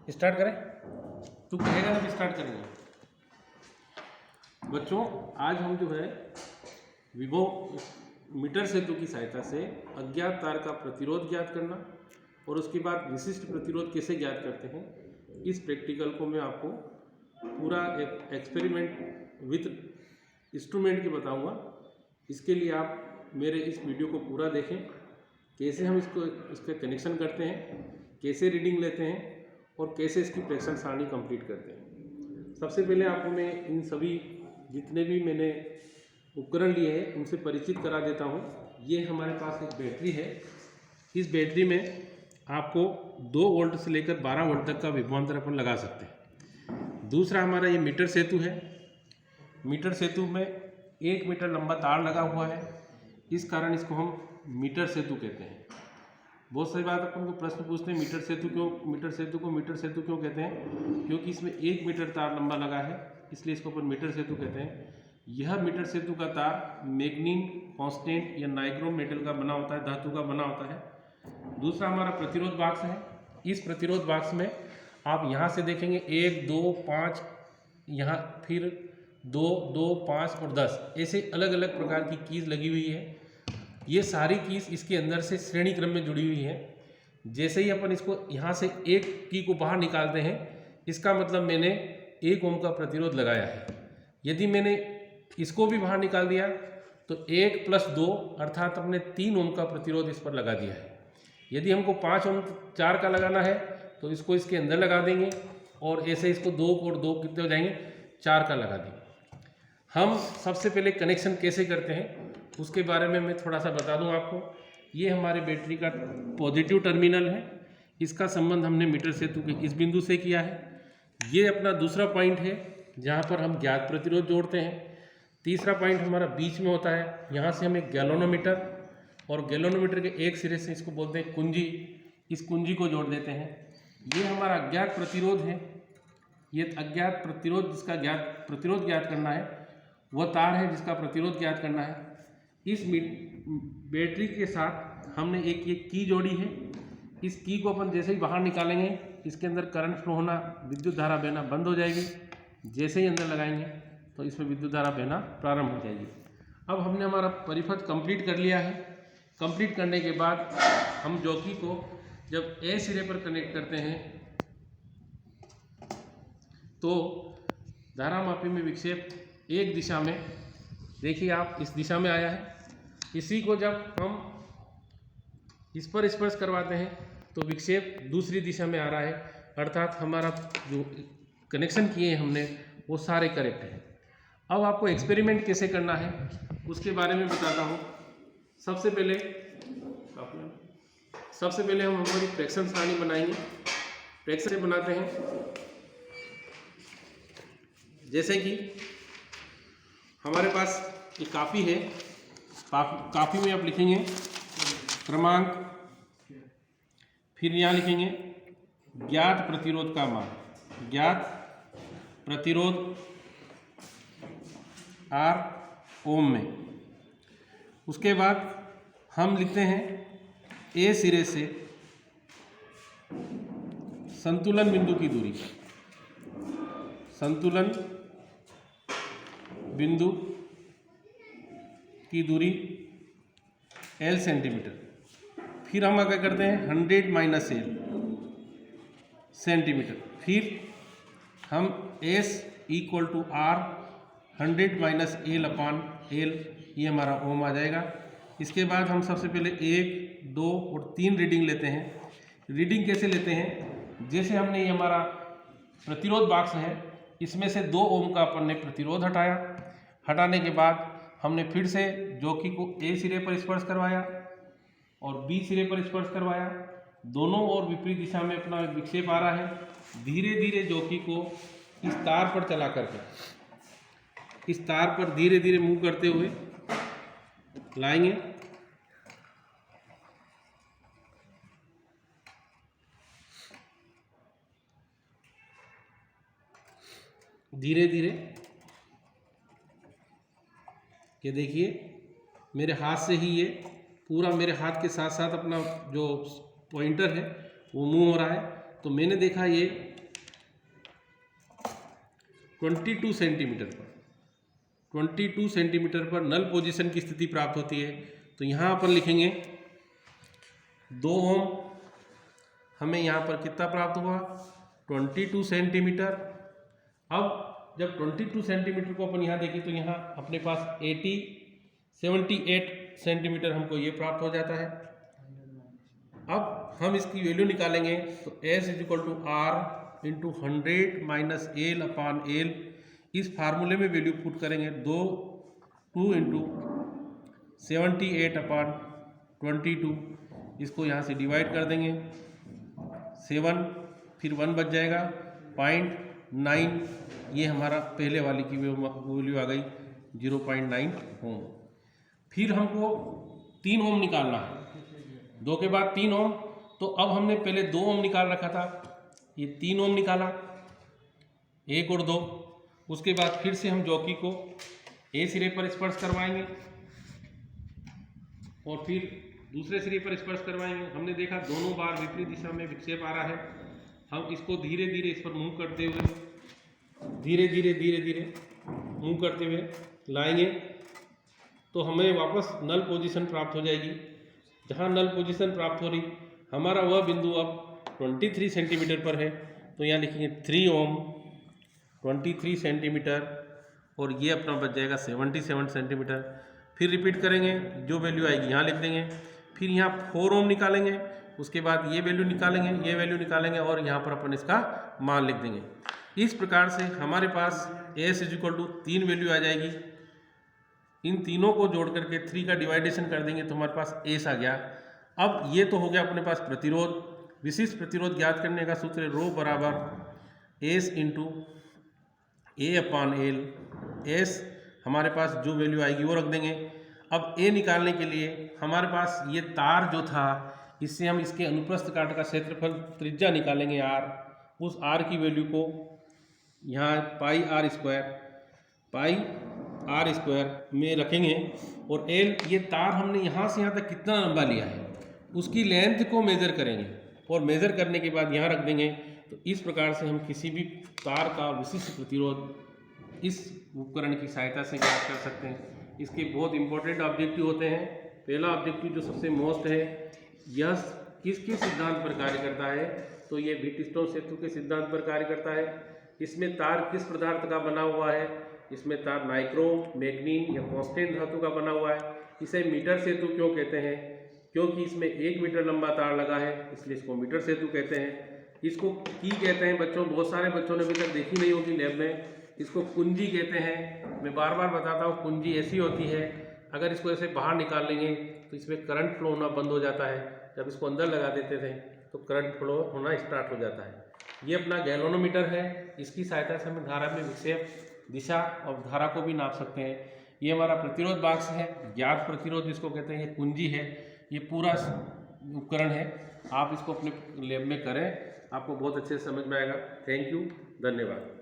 Start करें? तू कहेगा ना कि स्टार्ट करेंगे। बच्चों, आज हम जो है विभव मीटर सेतु की सहायता से अज्ञात तार का प्रतिरोध ज्ञात करना और उसके बाद विशिष्ट प्रतिरोध कैसे ज्ञात करते हैं, इस प्रैक्टिकल को मैं आपको पूरा एक एक्सपेरिमेंट विथ इंस्ट्रूमेंट के बताऊंगा। इसके लिए आप मेरे इस वीडियो को पूरा देखें, कैसे हम इसका कनेक्शन करते हैं, कैसे रीडिंग लेते हैं और कैसे इसकी प्रेक्षण सारणी कंप्लीट करते हैं। सबसे पहले आपको मैं इन सभी जितने भी मैंने उपकरण लिए हैं उनसे परिचित करा देता हूँ। ये हमारे पास एक बैटरी है। इस बैटरी में आपको 2 वोल्ट से लेकर 12 वोल्ट तक का विभवांतर अपन लगा सकते हैं। दूसरा हमारा ये मीटर सेतु है। मीटर सेतु में 1 मीटर लंबा तार लगा हुआ है, इस कारण इसको हम मीटर सेतु कहते हैं। बहुत सारी बात अपन को प्रश्न पूछते हैं मीटर सेतु को मीटर सेतु क्यों कहते हैं? क्योंकि इसमें 1 मीटर तार लंबा लगा है, इसलिए इसको अपन मीटर सेतु कहते हैं। यह मीटर सेतु का तार मैग्नीन कांस्टेंट या नाइक्रोम मेटल का बना होता है, धातु का बना होता है। दूसरा हमारा प्रतिरोध बॉक्स है। इस प्रतिरोध बॉक्स में आप यहाँ से देखेंगे 1, 2, 5, यहाँ फिर 2, 2, 5 और 10 ऐसे अलग अलग प्रकार की कीज लगी हुई है। ये सारी कीज इसके अंदर से श्रेणी क्रम में जुड़ी हुई है। जैसे ही अपन इसको यहाँ से एक की को बाहर निकालते हैं, इसका मतलब मैंने 1 ओम का प्रतिरोध लगाया है। यदि मैंने इसको भी बाहर निकाल दिया तो 1 + 2 अर्थात हमने 3 ओम का प्रतिरोध इस पर लगा दिया है। यदि हमको 5 ओम 4 का लगाना है तो इसको इसके अंदर लगा देंगे और ऐसे इसको 2 और 2 कितने हो जाएंगे, 4 का लगा देंगे। हम सबसे पहले कनेक्शन कैसे करते हैं उसके बारे में मैं थोड़ा सा बता दूं आपको। ये हमारे बैटरी का पॉजिटिव टर्मिनल है। इसका संबंध हमने मीटर सेतु के इस बिंदु से किया है। ये अपना दूसरा पॉइंट है जहाँ पर हम ज्ञात प्रतिरोध जोड़ते हैं। तीसरा पॉइंट हमारा बीच में होता है। यहाँ से हम एक गैल्वेनोमीटर और गैल्वेनोमीटर के एक सिरे से इसको बोलते हैं कुंजी, इस कुंजी को जोड़ देते हैं। ये हमारा अज्ञात प्रतिरोध है। ये अज्ञात प्रतिरोध जिसका प्रतिरोध ज्ञात करना है, वह तार है जिसका प्रतिरोध ज्ञात करना है। इस बैटरी के साथ हमने एक की जोड़ी है। इस की को अपन जैसे ही बाहर निकालेंगे, इसके अंदर करंट फ्लो होना, विद्युत धारा बहना बंद हो जाएगी। जैसे ही अंदर लगाएंगे तो इसमें विद्युत धारा बहना प्रारंभ हो जाएगी। अब हमने हमारा परिपथ कंप्लीट कर लिया है। कंप्लीट करने के बाद हम जॉकी को जब ए सिरे पर कनेक्ट करते हैं तो धारामापी में विक्षेप एक दिशा में, देखिए आप इस दिशा में आया है। इसी को जब हम इस पर स्पर्श करवाते हैं तो विक्षेप दूसरी दिशा में आ रहा है, अर्थात हमारा जो कनेक्शन किए हैं हमने वो सारे करेक्ट हैं। अब आपको एक्सपेरिमेंट कैसे करना है उसके बारे में बताता हूँ। सबसे पहले हम हमारी प्रेक्षण सारणी बनाएंगे। प्रेक्षण बनाते हैं जैसे कि हमारे पास एक कापी है। कापी में आप लिखेंगे क्रमांक, फिर यहाँ लिखेंगे ज्ञात प्रतिरोध का मान, ज्ञात प्रतिरोध R ओम में। उसके बाद हम लिखते हैं ए सिरे से संतुलन बिंदु की दूरी, संतुलन बिंदु की दूरी L सेंटीमीटर। फिर हम क्या करते हैं 100 - L सेंटीमीटर। फिर हम S = R 100 - L/L, ये हमारा ओम आ जाएगा। इसके बाद हम सबसे पहले 1, 2 और 3 रीडिंग लेते हैं। रीडिंग कैसे लेते हैं? जैसे हमने ये हमारा प्रतिरोध बॉक्स है, इसमें से 2 ओम का अपन ने प्रतिरोध हटाया। हटाने के बाद हमने फिर से जॉकी को ए सिरे पर स्पर्श करवाया और बी सिरे पर स्पर्श करवाया। दोनों ओर विपरीत दिशा में अपना विक्षेप आ रहा है। धीरे धीरे जॉकी को इस तार पर चला करके, इस तार पर धीरे धीरे मूव करते हुए लाएंगे। धीरे धीरे, ये देखिए मेरे हाथ से ही ये पूरा, मेरे हाथ के साथ साथ अपना जो पॉइंटर है वो मूव हो रहा है। तो मैंने देखा ये 22 सेंटीमीटर पर 22 सेंटीमीटर पर नल पोजीशन की स्थिति प्राप्त होती है। तो यहाँ अपन लिखेंगे 2 ओम, हमें यहाँ पर कितना प्राप्त हुआ 22 सेंटीमीटर। अब जब 22 सेंटीमीटर को अपन यहाँ देखें तो यहाँ अपने पास 78 सेंटीमीटर हमको ये प्राप्त हो जाता है। अब हम इसकी वैल्यू निकालेंगे तो S = R into 100 minus L upon L, इस फार्मूले में वैल्यू पुट करेंगे 2 इंटू 78 अपान 22, इसको यहाँ से डिवाइड कर देंगे 7, फिर 1 बच जाएगा 0.9, ये हमारा पहले वाली की वैल्यू आ गई 0.9 ओम। फिर हमको 3 ओम निकालना है, 2 के बाद 3 ओम। तो अब हमने पहले 2 ओम निकाल रखा था, ये 3 ओम निकाला 1 और 2। उसके बाद फिर से हम जॉकी को ए सिरे पर स्पर्श करवाएंगे और फिर दूसरे सिरे पर स्पर्श करवाएंगे। हमने देखा दोनों बार विपरीत दिशा में विक्षेप आ रहा है। हम इसको धीरे धीरे इस पर मूव करते हुए धीरे धीरे मूव करते हुए लाएंगे तो हमें वापस नल पोजीशन प्राप्त हो जाएगी। जहाँ नल पोजीशन प्राप्त हो रही, हमारा वह बिंदु अब 23 सेंटीमीटर पर है। तो यहाँ लिखेंगे 3 ओम 23 सेंटीमीटर और ये अपना बच जाएगा 77 सेंटीमीटर। फिर रिपीट करेंगे, जो वैल्यू आएगी यहाँ लिख देंगे। फिर यहाँ 4 ओम निकालेंगे, उसके बाद ये वैल्यू निकालेंगे और यहाँ पर अपन इसका मान लिख देंगे। इस प्रकार से हमारे पास S = 3 वैल्यू आ जाएगी। इन तीनों को जोड़ करके 3 का डिवाइडेशन कर देंगे तो हमारे पास S आ गया। अब ये तो हो गया अपने पास प्रतिरोध। विशिष्ट प्रतिरोध ज्ञात करने का सूत्र रो बराबर S into A upon L. S हमारे पास जो वैल्यू आएगी वो रख देंगे। अब A निकालने के लिए हमारे पास ये तार जो था, इससे हम इसके अनुप्रस्थ काट का क्षेत्रफल त्रिज्या निकालेंगे R। उस R की वैल्यू को यहाँ पाई आर स्क्वायर में रखेंगे और L, ये तार हमने यहाँ से यहाँ तक कितना लंबा लिया है उसकी लेंथ को मेज़र करेंगे और मेज़र करने के बाद यहाँ रख देंगे। तो इस प्रकार से हम किसी भी तार का विशिष्ट प्रतिरोध इस उपकरण की सहायता से ज्ञात कर सकते हैं। इसके बहुत इंपॉर्टेंट ऑब्जेक्टिव होते हैं। पहला ऑब्जेक्टिव जो सबसे मोस्ट है, यह किसके सिद्धांत पर कार्य करता है, तो ये व्हीटस्टोन सेतु के सिद्धांत पर कार्य करता है। इसमें तार किस पदार्थ का बना हुआ है, इसमें तार नाइक्रोम, मैग्नीन या कांस्टेंट धातु का बना हुआ है। इसे मीटर सेतु क्यों कहते हैं, क्योंकि इसमें 1 मीटर लंबा तार लगा है, इसलिए इसको मीटर सेतु कहते हैं। इसको की कहते हैं बच्चों, बहुत सारे बच्चों ने अभी तक देखी नहीं होगी लैब में। इसको कुंजी कहते हैं। मैं बार बार बताता हूँ, कुंजी ऐसी होती है, अगर इसको ऐसे बाहर निकाल लेंगे तो इसमें करंट फ्लो होना बंद हो जाता है। जब इसको अंदर लगा देते थे तो करंट फ्लो होना स्टार्ट हो जाता है। ये अपना गैल्वेनोमीटर है, इसकी सहायता से हम धारा में विक्षेप, दिशा और धारा को भी नाप सकते हैं। ये हमारा प्रतिरोध बॉक्स है, ज्ञात प्रतिरोध जिसको कहते हैं, ये कुंजी है। ये पूरा उपकरण है, आप इसको अपने लैब में करें, आपको बहुत अच्छे से समझ में आएगा। थैंक यू, धन्यवाद।